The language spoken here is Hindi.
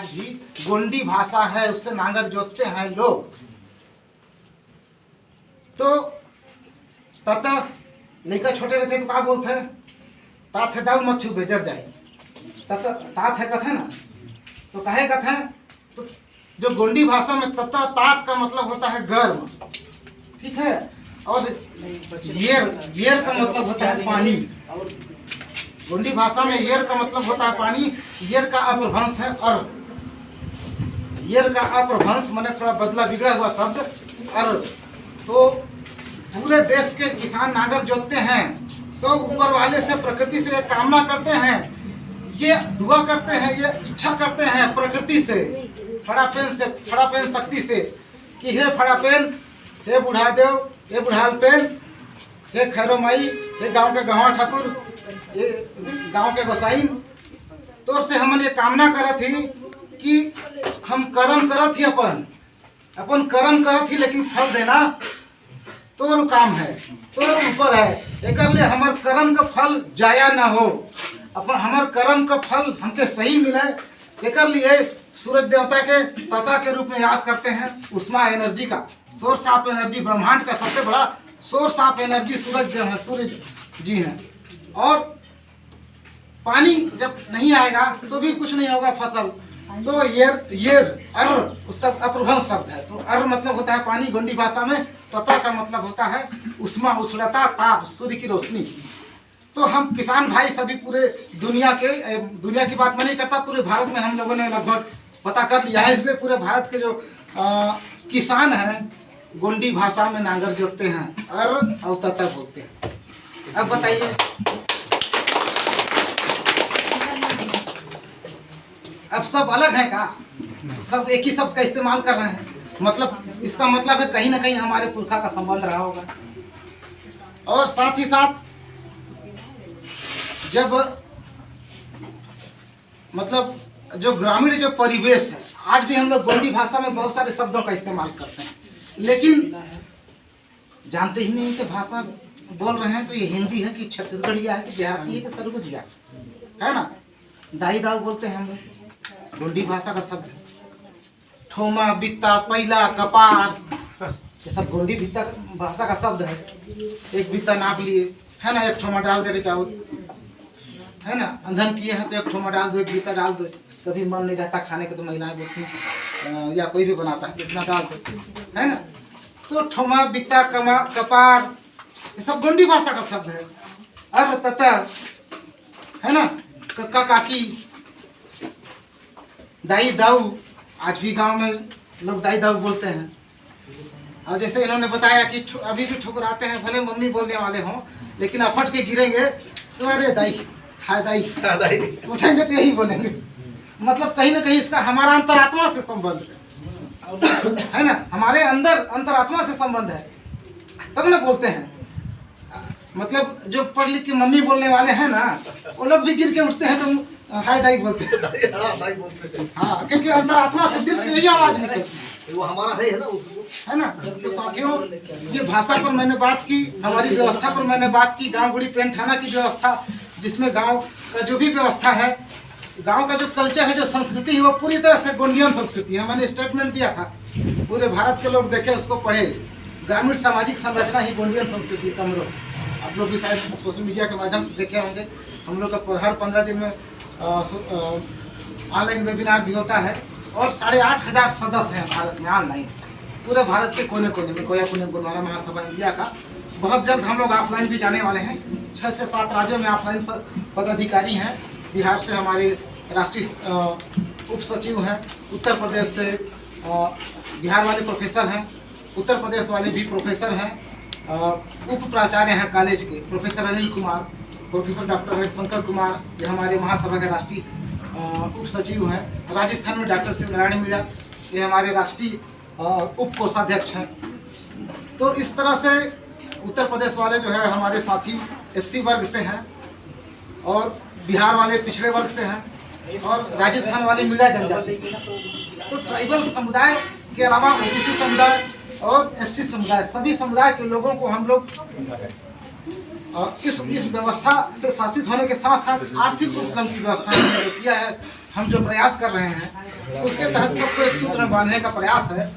आज भी गोंडी भाषा है, उससे नांगर जोतते हैं लोग। तो तथा लड़का छोटे रहते तो क्या बोलते हैं, तात है दाऊ मच्छू बेजर जाए, तात है कथे ना, तो कहे कथे हैं तो जो गोंडी भाषा में तथा तात का मतलब होता है गर्म, ठीक है। और येर का मतलब होता है पानी। गोंडी भाषा में येर का मतलब होता है पानी। येर का अपभ्रंश है अर्। येर का अपभ्रंश माने थोड़ा बदला बिगड़ा हुआ शब्द अर्। तो पूरे देश के किसान नांगर जोतते हैं तो ऊपर वाले से, प्रकृति से कामना करते हैं, ये दुआ करते हैं, ये इच्छा करते हैं प्रकृति से, फड़ापेन शक्ति से कि हे फड़ापेन, हे बुढ़ादेव, हे बुढ़ालपेन, हे खैरो माई, हे गांव के गंवा ठाकुर, ये गांव के गोसाई, तो से हमन ये कामना करत थी कि हम कर्म करत ही अपन कर्म करत ही, लेकिन फल देना तोर काम है, तोर ऊपर है। एक लिए हमार कर्म का फल जाया ना हो, अपन हमार कर्म का फल हमके सही मिले, एक लिए सूरज देवता के तथा के रूप में याद करते हैं। उष्मा एनर्जी का सोर्स ऑफ एनर्जी, ब्रह्मांड का सबसे बड़ा सोर्स ऑफ एनर्जी सूरज देव है, सूरज जी हैं। और पानी जब नहीं आएगा तो भी कुछ नहीं होगा फसल। तो येर अर्र उसका अपभ्रंश शब्द है। तो अर्र मतलब होता है पानी गोंडी भाषा में। तथा का मतलब होता है उष्मा, उष्णता, ताप, सूर्य की रोशनी। तो हम किसान भाई सभी पूरे दुनिया की बात मैं नहीं करता, पूरे भारत में हम लोगों ने लगभग पता कर लिया है, इसलिए पूरे भारत के जो किसान हैं गोंडी भाषा में नांगर जोतते हैं, अर्र और तथा बोलते हैं। अब बताइए, अब सब अलग है का? सब एक ही शब्द का इस्तेमाल कर रहे हैं, मतलब इसका मतलब है कहीं ना कहीं हमारे पुरखा का संबंध रहा होगा। और साथ ही साथ जब मतलब जो ग्रामीण जो परिवेश है, आज भी हम लोग गोंडी भाषा में बहुत सारे शब्दों का इस्तेमाल करते हैं, लेकिन जानते ही नहीं कि भाषा बोल रहे हैं तो ये हिंदी है कि छत्तीसगढ़िया है कि देहाती है कि सरगुजिया है ना। दाई दाऊ बोलते हैं हम लोग, गोंडी भाषा का शब्द है। ठोमा, बित्ता, पैला, कपार, ये सब गोंडी बित्ता भाषा का शब्द है। एक बित्ता नाप लिए है ना, एक ठोमा डाल दे रहे चावल है ना, अंधन किए हैं तो एक ठोमा डाल दो, एक बित्ता डाल दो। कभी मन नहीं रहता खाने का तो महिलाएं बोलती हैं, या कोई भी बनाता है कितना डाल दो, है ना। तो ठोमा, बित्ता, कपार ये सब गोंडी भाषा का शब्द है। अर्र तथा है ना, कक्का काकी, दाई दाऊ, आज भी गांव में लोग दाई दाऊ बोलते हैं। और जैसे इन्होंने बताया कि अभी भी ठुकराते हैं, भले मम्मी बोलने वाले हों, लेकिन अफट के गिरेंगे तो अरे दाई, हाय दाई, उठेंगे तो यही बोलेंगे। मतलब कहीं ना कहीं इसका हमारा अंतरात्मा से संबंध है ना, हमारे अंदर अंतरात्मा से संबंध है, तब ना बोलते हैं। मतलब जो पढ़ लिख के मम्मी बोलने वाले हैं ना, वो लोग भी गिर के उठते हैं तो हाय दाई बोलते हैं। हाँ, क्योंकि अंतरात्मा से, दिल से यही आवाज निकलती है, वो हमारा है ना। तो साथियों, ये भाषा पर मैंने बात की, हमारी व्यवस्था पर मैंने बात की, गाँव गुड़ी प्रेम थाना की व्यवस्था, जिसमें गाँव का जो भी व्यवस्था है, गांव का जो कल्चर है, जो संस्कृति है, वो पूरी तरह से गोंडियन संस्कृति है। मैंने स्टेटमेंट दिया था, पूरे भारत के लोग देखे, उसको पढ़े। ग्रामीण सामाजिक संरचना ही गोंडियन संस्कृति का हम लोग, आप लोग भी शायद सोशल मीडिया के माध्यम से देखे होंगे। हम लोग का हर 15 दिन में ऑनलाइन वेबिनार भी होता है, और 8,500 सदस्य हैं भारत में ऑनलाइन, पूरे भारत के कोने कोने में। कोया पुण्य गुरुद्वारा महासभा इंडिया का। बहुत जल्द हम लोग ऑफलाइन भी जाने वाले हैं। 6 से 7 राज्यों में ऑफलाइन पदाधिकारी हैं। बिहार से हमारे राष्ट्रीय उप सचिव हैं, उत्तर प्रदेश से बिहार वाले प्रोफेसर हैं, उत्तर प्रदेश वाले भी प्रोफेसर हैं, उप प्राचार्य हैं कॉलेज के, professor Anil Kumar, professor doctor Harishankar Kumar, ये हमारे महासभा के राष्ट्रीय उप सचिव हैं। राजस्थान में डॉक्टर शिव नारायण मीणा, ये हमारे राष्ट्रीय उप कोषाध्यक्ष हैं। तो इस तरह से उत्तर प्रदेश वाले जो है हमारे साथी एससी वर्ग से हैं, और बिहार वाले पिछड़े वर्ग से हैं, और राजस्थान वाले मीणा जनजाति से। तो ट्राइबल समुदाय के अलावा ओबीसी समुदाय और एससी समुदाय, सभी समुदाय के लोगों को हम लोग इस व्यवस्था से शासित होने के साथ साथ आर्थिक उपक्रम की व्यवस्था किया है। हम जो प्रयास कर रहे हैं उसके तहत सबको एक सूत्र में बांधने का प्रयास है